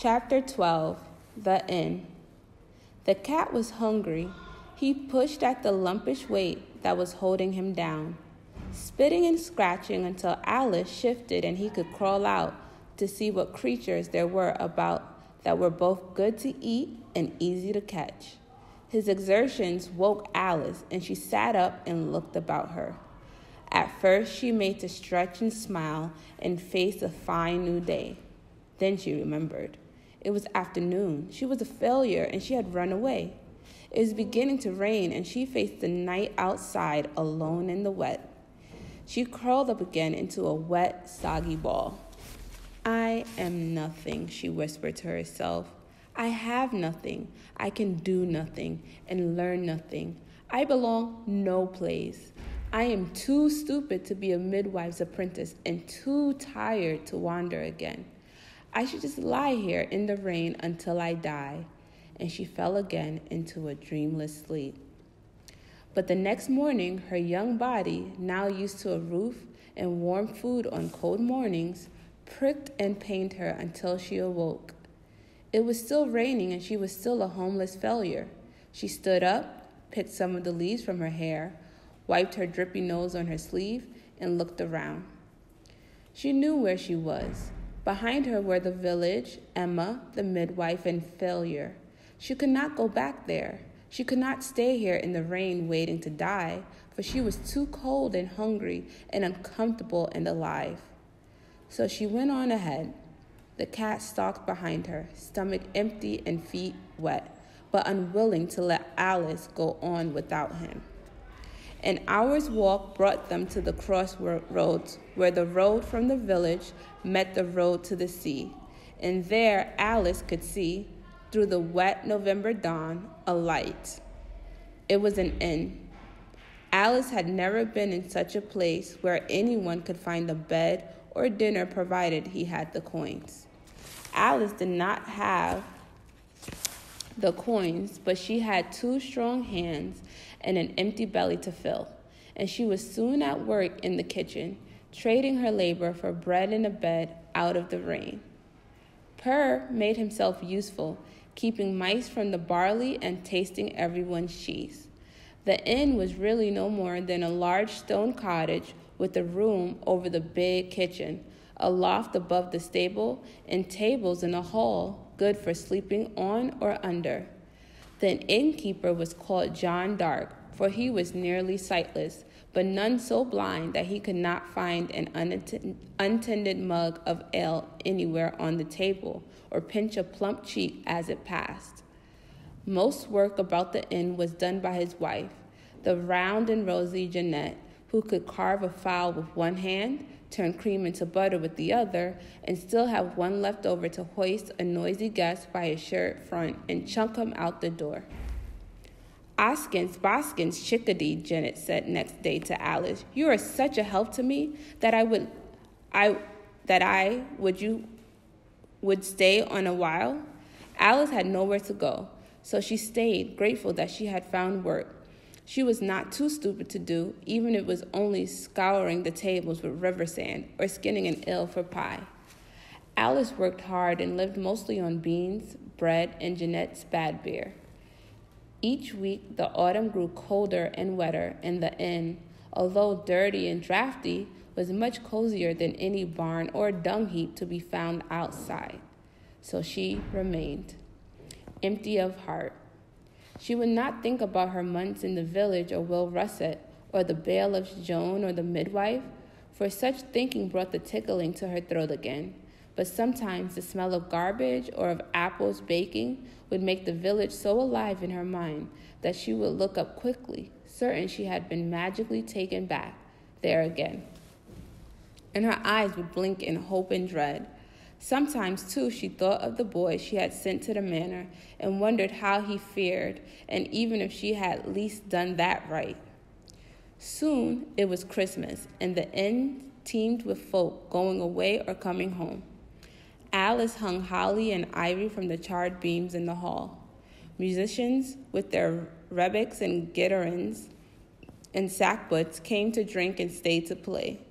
Chapter 12, The Inn. The cat was hungry. He pushed at the lumpish weight that was holding him down, spitting and scratching until Alice shifted and he could crawl out to see what creatures there were about that were both good to eat and easy to catch. His exertions woke Alice, and she sat up and looked about her. At first, she made to stretch and smile and face a fine new day. Then she remembered. It was afternoon. She was a failure, and she had run away. It was beginning to rain, and she faced the night outside alone in the wet. She curled up again into a wet, soggy ball. I am nothing, she whispered to herself. I have nothing. I can do nothing and learn nothing. I belong no place. I am too stupid to be a midwife's apprentice and too tired to wander again. I should just lie here in the rain until I die. And she fell again into a dreamless sleep. But the next morning, her young body, now used to a roof and warm food on cold mornings, pricked and pained her until she awoke. It was still raining, and she was still a homeless failure. She stood up, picked some of the leaves from her hair, wiped her drippy nose on her sleeve, and looked around. She knew where she was. Behind her were the village, Emma, the midwife, and failure. She could not go back there. She could not stay here in the rain waiting to die, for she was too cold and hungry and uncomfortable and alive. So she went on ahead. The cat stalked behind her, stomach empty and feet wet, but unwilling to let Alice go on without him. An hour's walk brought them to the crossroads where the road from the village met the road to the sea, and there Alice could see, through the wet November dawn, a light. It was an inn. Alice had never been in such a place where anyone could find a bed or dinner provided he had the coins. Alice did not have the coins, but she had 2 strong hands and an empty belly to fill, and she was soon at work in the kitchen, trading her labor for bread and a bed out of the rain. Purr made himself useful, keeping mice from the barley and tasting everyone's cheese. The inn was really no more than a large stone cottage with a room over the big kitchen, a loft above the stable, and tables in a hall good for sleeping on or under. The innkeeper was called John Dark, for he was nearly sightless, but none so blind that he could not find an untended mug of ale anywhere on the table or pinch a plump cheek as it passed. Most work about the inn was done by his wife, the round and rosy Jeanette, who could carve a fowl with one hand, turn cream into butter with the other, and still have one left over to hoist a noisy guest by his shirt front and chunk him out the door. Oskins, Boskins, chickadee, Janet said next day to Alice, you are such a help to me that you would stay on a while. Alice had nowhere to go, so she stayed, grateful that she had found work. She was not too stupid to do, even if it was only scouring the tables with river sand or skinning an eel for pie. Alice worked hard and lived mostly on beans, bread, and Jeanette's bad beer. Each week, the autumn grew colder and wetter, and the inn, although dirty and drafty, was much cozier than any barn or dung heap to be found outside. So she remained, empty of heart. She would not think about her months in the village or Will Russet or the bailiff's Joan or the midwife, for such thinking brought the tickling to her throat again. But sometimes the smell of garbage or of apples baking would make the village so alive in her mind that she would look up quickly, certain she had been magically taken back there again. And her eyes would blink in hope and dread. Sometimes, too, she thought of the boy she had sent to the manor and wondered how he fared, and even if she had at least done that right. Soon it was Christmas, and the inn teemed with folk going away or coming home. Alice hung holly and ivy from the charred beams in the hall. Musicians, with their rebecks and gitterins and sackbuts, came to drink and stayed to play.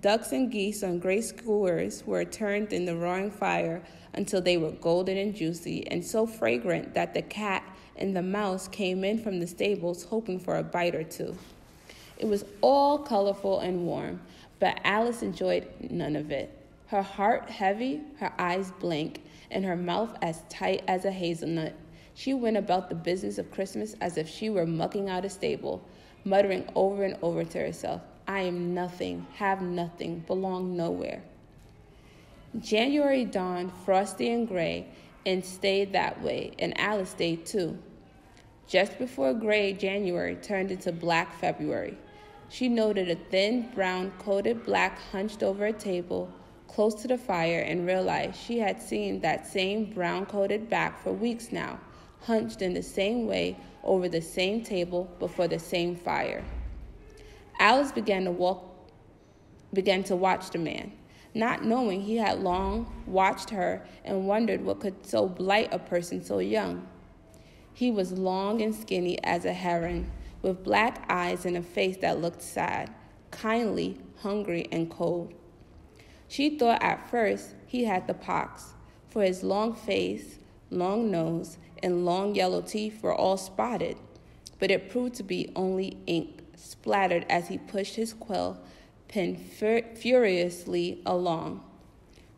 Ducks and geese on great skewers were turned in the roaring fire until they were golden and juicy and so fragrant that the cat and the mouse came in from the stables hoping for a bite or two. It was all colorful and warm, but Alice enjoyed none of it. Her heart heavy, her eyes blank, and her mouth as tight as a hazelnut. She went about the business of Christmas as if she were mucking out a stable, muttering over and over to herself, "I am nothing, have nothing, belong nowhere." January dawned frosty and gray and stayed that way, and Alice stayed too. Just before gray January turned into black February, she noted a thin, brown-coated black hunched over a table close to the fire and realized she had seen that same brown-coated back for weeks now, hunched in the same way over the same table before the same fire. Alice began to watch the man, not knowing he had long watched her and wondered what could so blight a person so young. He was long and skinny as a heron, with black eyes and a face that looked sad, kindly, hungry, and cold. She thought at first he had the pox, for his long face, long nose, and long yellow teeth were all spotted, but it proved to be only ink splattered as he pushed his quill pen furiously along.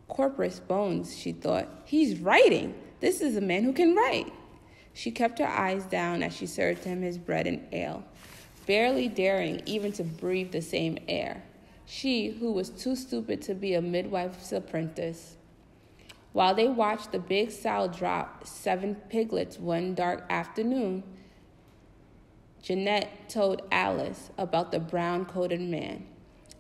Corpus bones, she thought. He's writing. This is a man who can write. She kept her eyes down as she served him his bread and ale, barely daring even to breathe the same air. She, who was too stupid to be a midwife's apprentice. While they watched the big sow drop 7 piglets one dark afternoon, Jeanette told Alice about the brown-coated man.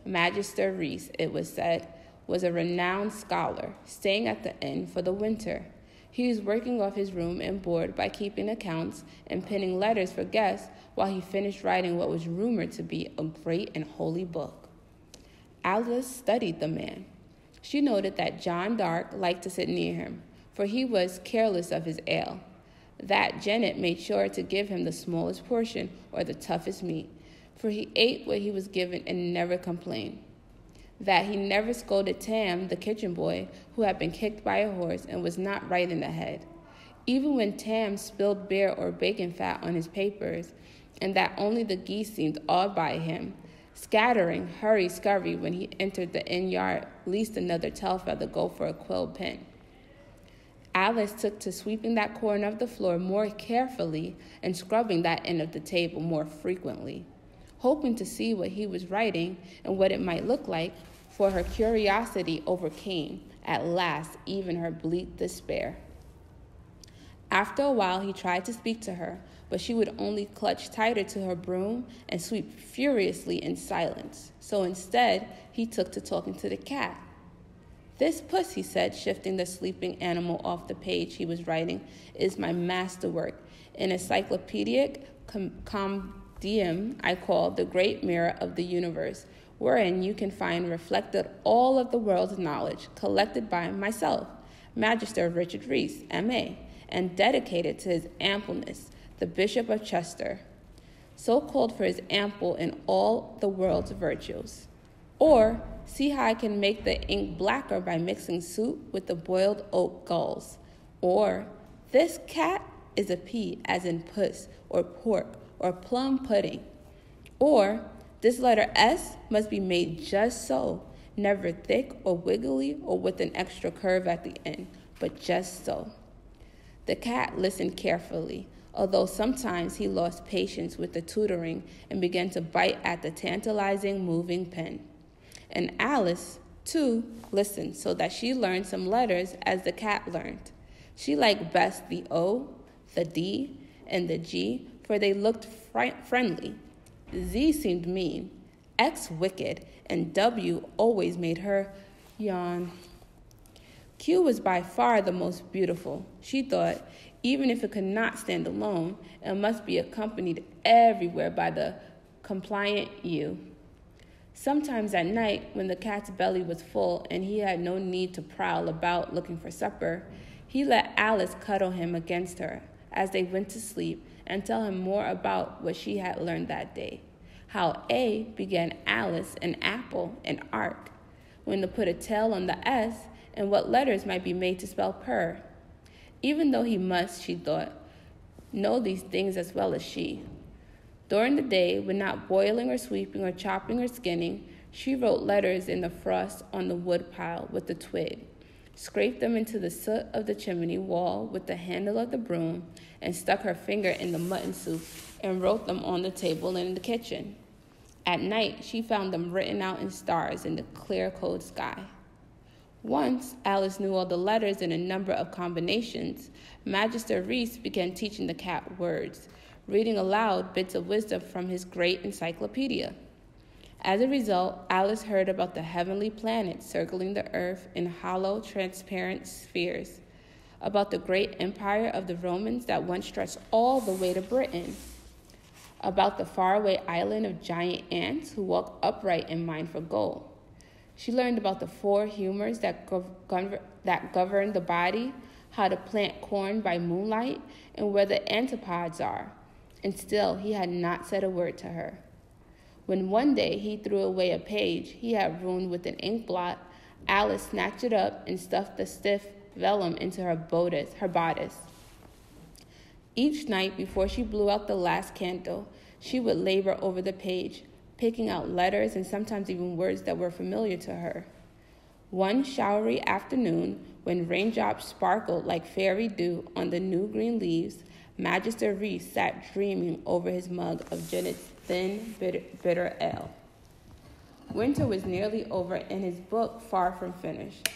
Magister Reese, it was said, was a renowned scholar, staying at the inn for the winter. He was working off his room and board by keeping accounts and penning letters for guests while he finished writing what was rumored to be a great and holy book. Alice studied the man. She noted that John Dark liked to sit near him, for he was careless of his ale. That Janet made sure to give him the smallest portion or the toughest meat, for he ate what he was given and never complained. That he never scolded Tam, the kitchen boy, who had been kicked by a horse and was not right in the head, even when Tam spilled beer or bacon fat on his papers, and that only the geese seemed awed by him, scattering hurry-scurry when he entered the inn yard, lest another tail-feather go for a quill pen. Alice took to sweeping that corner of the floor more carefully and scrubbing that end of the table more frequently, hoping to see what he was writing and what it might look like, for her curiosity overcame, at last, even her bleak despair. After a while, he tried to speak to her, but she would only clutch tighter to her broom and sweep furiously in silence. So instead, he took to talking to the cat. "This puss," he said, shifting the sleeping animal off the page he was writing, "is my masterwork, an encyclopedic compendium I call the Great Mirror of the Universe, wherein you can find reflected all of the world's knowledge collected by myself, Magister Richard Reese, M.A., and dedicated to his ampleness, the Bishop of Chester, so called for his ample in all the world's virtues. Or, see how I can make the ink blacker by mixing soup with the boiled oak gulls. Or, this cat is a P as in puss, or pork, or plum pudding. Or, this letter S must be made just so, never thick or wiggly or with an extra curve at the end, but just so." The cat listened carefully, although sometimes he lost patience with the tutoring and began to bite at the tantalizing moving pen. And Alice, too, listened so that she learned some letters as the cat learned. She liked best the O, the D, and the G, for they looked friendly. Z seemed mean, X wicked, and W always made her yawn. Q was by far the most beautiful, she thought. Even if it could not stand alone, it must be accompanied everywhere by the compliant U. Sometimes at night, when the cat's belly was full and he had no need to prowl about looking for supper, he let Alice cuddle him against her as they went to sleep and tell him more about what she had learned that day. How A began Alice, an apple, an ark, when to put a tail on the S, and what letters might be made to spell purr. Even though he must, she thought, know these things as well as she. During the day, when not boiling or sweeping or chopping or skinning, she wrote letters in the frost on the wood pile with the twig, scraped them into the soot of the chimney wall with the handle of the broom, and stuck her finger in the mutton soup and wrote them on the table in the kitchen. At night, she found them written out in stars in the clear, cold sky. Once Alice knew all the letters in a number of combinations, Magister Reese began teaching the cat words, reading aloud bits of wisdom from his great encyclopedia. As a result, Alice heard about the heavenly planets circling the earth in hollow, transparent spheres, about the great empire of the Romans that once stretched all the way to Britain, about the faraway island of giant ants who walk upright and mine for gold. She learned about the four humors that govern the body, how to plant corn by moonlight, and where the antipods are. And still, he had not said a word to her. When one day he threw away a page he had ruined with an ink blot, Alice snatched it up and stuffed the stiff vellum into her bodice. Each night before she blew out the last candle, she would labor over the page, picking out letters and sometimes even words that were familiar to her. One showery afternoon, when raindrops sparkled like fairy dew on the new green leaves, Magister Reese sat dreaming over his mug of Janet's thin, bitter ale. Winter was nearly over and his book far from finished.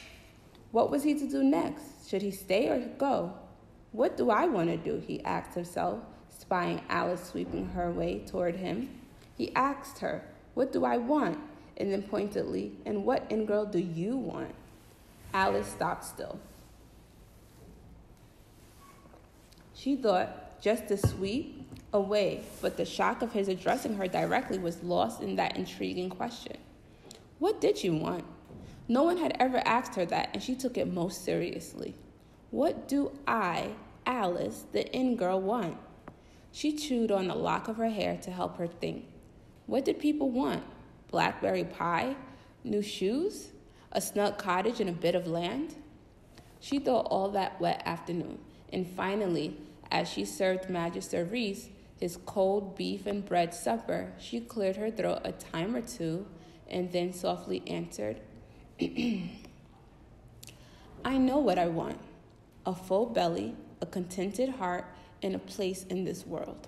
What was he to do next? Should he stay or go? What do I want to do? He asked himself, spying Alice sweeping her way toward him. He asked her, what do I want? And then pointedly, and what in girl do you want? Alice stopped still. She thought just to sweep away, but the shock of his addressing her directly was lost in that intriguing question. What did you want? No one had ever asked her that, and she took it most seriously. What do I, Alice, the inn girl, want? She chewed on a lock of her hair to help her think. What did people want? Blackberry pie? New shoes? A snug cottage and a bit of land? She thought all that wet afternoon, and finally, as she served Magister Reese his cold beef and bread supper, she cleared her throat a time or two and then softly answered, I know what I want. A full belly, a contented heart, and a place in this world.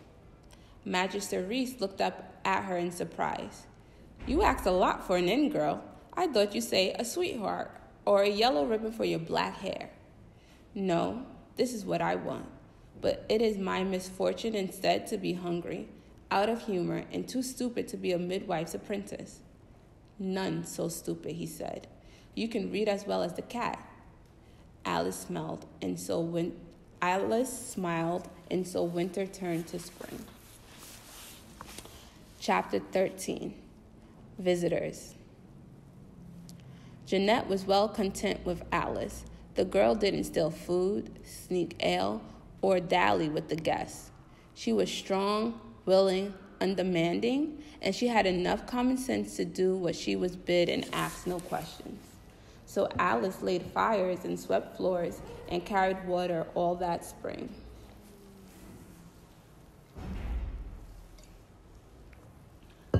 Magister Reese looked up at her in surprise. You asked a lot for an inn girl. I thought you'd say a sweetheart or a yellow ribbon for your black hair. No, this is what I want. But it is my misfortune instead to be hungry, out of humor, and too stupid to be a midwife's apprentice. None so stupid, he said. You can read as well as the cat. Alice smiled, and so winter turned to spring. Chapter 13. Visitors. Jeanette was well content with Alice. The girl didn't steal food, sneak ale, or dally with the guests. She was strong, willing, undemanding, and she had enough common sense to do what she was bid and ask no questions. So Alice laid fires and swept floors and carried water all that spring.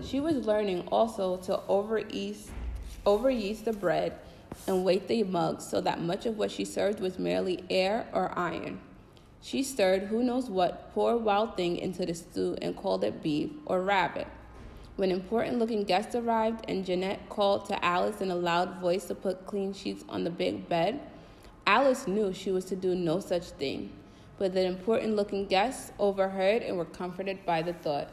She was learning also to over-yeast the bread and weight the mugs so that much of what she served was merely air or iron. She stirred who knows what poor wild thing into the stew and called it beef or rabbit. When important-looking guests arrived and Jeanette called to Alice in a loud voice to put clean sheets on the big bed, Alice knew she was to do no such thing, but the important-looking guests overheard and were comforted by the thought.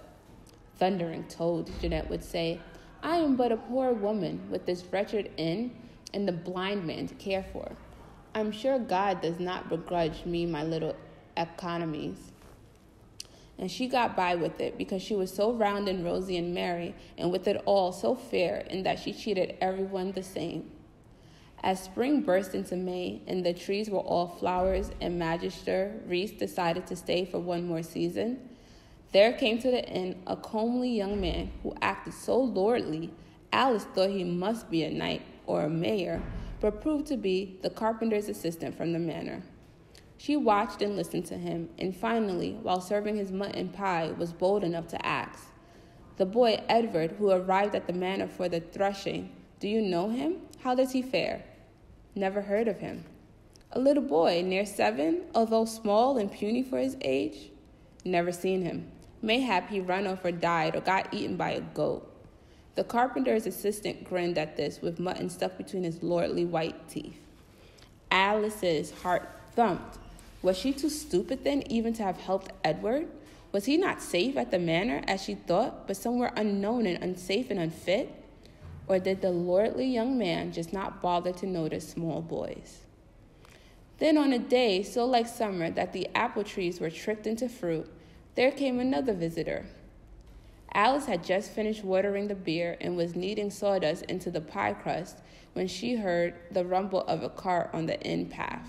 Thundering toad, Jeanette would say, I am but a poor woman with this wretched inn and the blind man to care for. I'm sure God does not begrudge me my little economies. And she got by with it because she was so round and rosy and merry, and with it all so fair in that she treated everyone the same. As spring burst into May and the trees were all flowers and Magister Reese decided to stay for one more season, there came to the inn a comely young man who acted so lordly Alice thought he must be a knight or a mayor, but proved to be the carpenter's assistant from the manor. She watched and listened to him, and finally, while serving his mutton pie, was bold enough to ask the boy Edward, who arrived at the manor for the threshing, "Do you know him? How does he fare?" "Never heard of him." "A little boy, near 7, although small and puny for his age?" "Never seen him. Mayhap he run off or died or got eaten by a goat." The carpenter's assistant grinned at this, with mutton stuck between his lordly white teeth. Alice's heart thumped. Was she too stupid then even to have helped Edward? Was he not safe at the manor as she thought, but somewhere unknown and unsafe and unfit? Or did the lordly young man just not bother to notice small boys? Then on a day so like summer that the apple trees were tricked into fruit, there came another visitor. Alice had just finished watering the beer and was kneading sawdust into the pie crust when she heard the rumble of a cart on the inn path.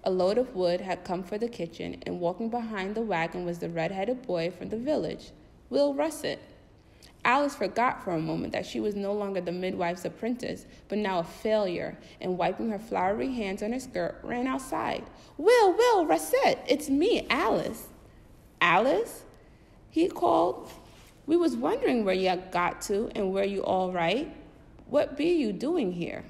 A load of wood had come for the kitchen, and walking behind the wagon was the red-headed boy from the village, Will Russet. Alice forgot for a moment that she was no longer the midwife's apprentice, but now a failure, and wiping her floury hands on her skirt, ran outside. Will, Russet, it's me, Alice." "Alice?" he called. "We was wondering where you got to and were you all right. What be you doing here?"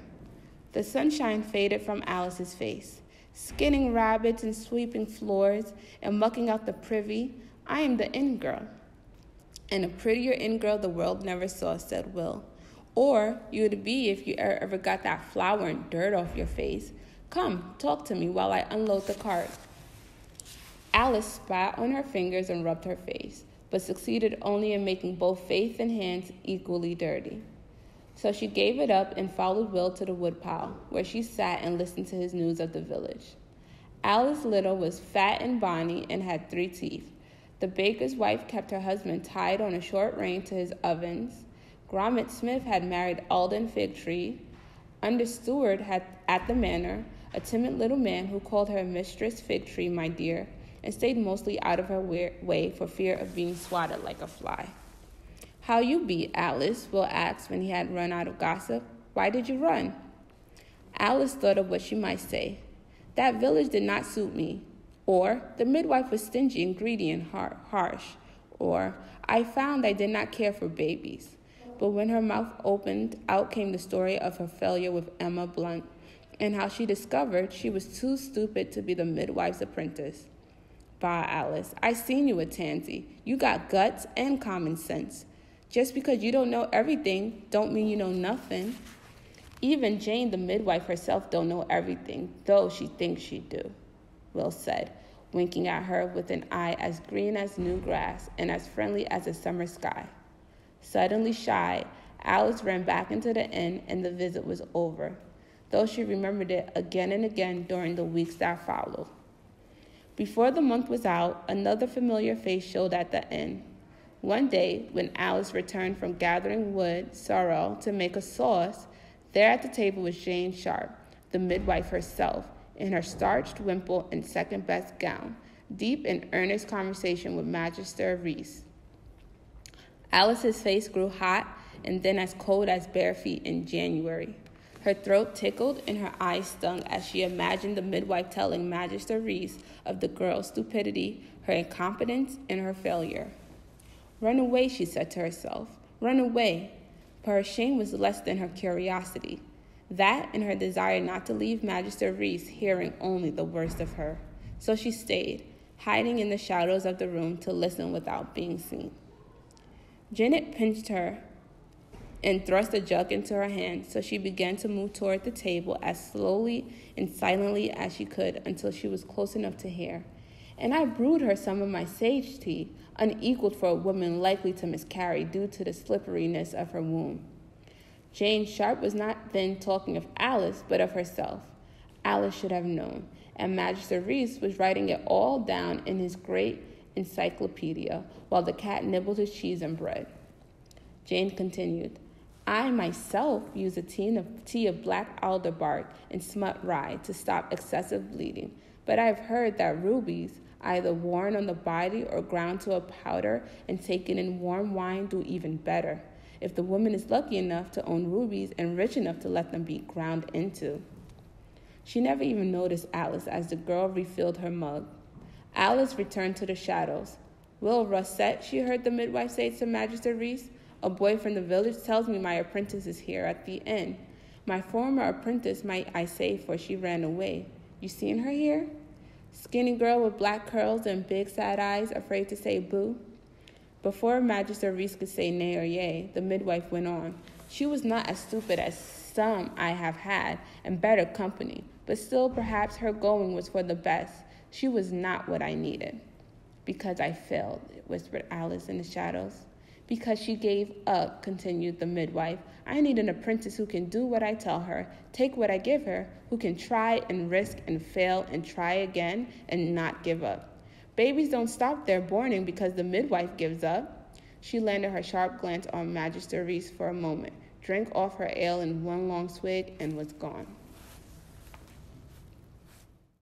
The sunshine faded from Alice's face. "Skinning rabbits and sweeping floors and mucking out the privy. I am the inn girl." "And a prettier inn girl the world never saw," said Will. "Or you would be if you ever got that flour and dirt off your face. Come, talk to me while I unload the cart." Alice spat on her fingers and rubbed her face, but succeeded only in making both face and hands equally dirty. So she gave it up and followed Will to the woodpile, where she sat and listened to his news of the village. Alice Little was fat and bonny and had 3 teeth. The baker's wife kept her husband tied on a short rein to his ovens. Gromit Smith had married Alden Figtree. Under steward had at the manor a timid little man who called her Mistress Figtree, my dear, and stayed mostly out of her way for fear of being swatted like a fly. "How you be, Alice?" Will asked when he had run out of gossip. "Why did you run?" Alice thought of what she might say. That village did not suit me. Or, the midwife was stingy and greedy and harsh. Or, I found I did not care for babies. But when her mouth opened, out came the story of her failure with Emma Blunt, and how she discovered she was too stupid to be the midwife's apprentice. "Bah, Alice, I seen you with Tansy. You got guts and common sense. Just because you don't know everything, don't mean you know nothing. Even Jane, the midwife herself, don't know everything, though she thinks she do," Will said, winking at her with an eye as green as new grass and as friendly as a summer sky. Suddenly shy, Alice ran back into the inn, and the visit was over, though she remembered it again and again during the weeks that followed. Before the month was out, another familiar face showed at the inn. One day, when Alice returned from gathering wood, sorrel, to make a sauce, there at the table was Jane Sharp, the midwife herself, in her starched wimple and second-best gown, deep in earnest conversation with Magister Reese. Alice's face grew hot and then as cold as bare feet in January. Her throat tickled and her eyes stung as she imagined the midwife telling Magister Reese of the girl's stupidity, her incompetence, and her failure. "Run away," she said to herself. "Run away." But her shame was less than her curiosity. That and her desire not to leave Magister Reese hearing only the worst of her. So she stayed, hiding in the shadows of the room to listen without being seen. Janet pinched her and thrust a jug into her hand, so she began to move toward the table as slowly and silently as she could until she was close enough to hear. "And I brewed her some of my sage tea, unequaled for a woman likely to miscarry due to the slipperiness of her womb." Jane Sharp was not then talking of Alice, but of herself. Alice should have known, and Magister Reese was writing it all down in his great encyclopedia, while the cat nibbled his cheese and bread. Jane continued, "I myself use a tea of black alder bark and smut rye to stop excessive bleeding, but I have heard that rubies, either worn on the body or ground to a powder and taken in warm wine, do even better. if the woman is lucky enough to own rubies and rich enough to let them be ground into. She never even noticed Alice as the girl refilled her mug. Alice returned to the shadows. "Well, Rosette," she heard the midwife say to Magister Reese, "a boy from the village tells me my apprentice is here at the inn. My former apprentice, might I say, for she ran away. You seen her here? Skinny girl with black curls and big sad eyes, afraid to say boo." Before Magister Reese could say nay or yea, the midwife went on. "She was not as stupid as some I have had, and better company, but still perhaps her going was for the best. She was not what I needed." "Because I failed," whispered Alice in the shadows. "Because she gave up," continued the midwife. "I need an apprentice who can do what I tell her, take what I give her, who can try and risk and fail and try again and not give up. Babies don't stop their borning because the midwife gives up." She landed her sharp glance on Magister Reese for a moment, drank off her ale in one long swig, and was gone.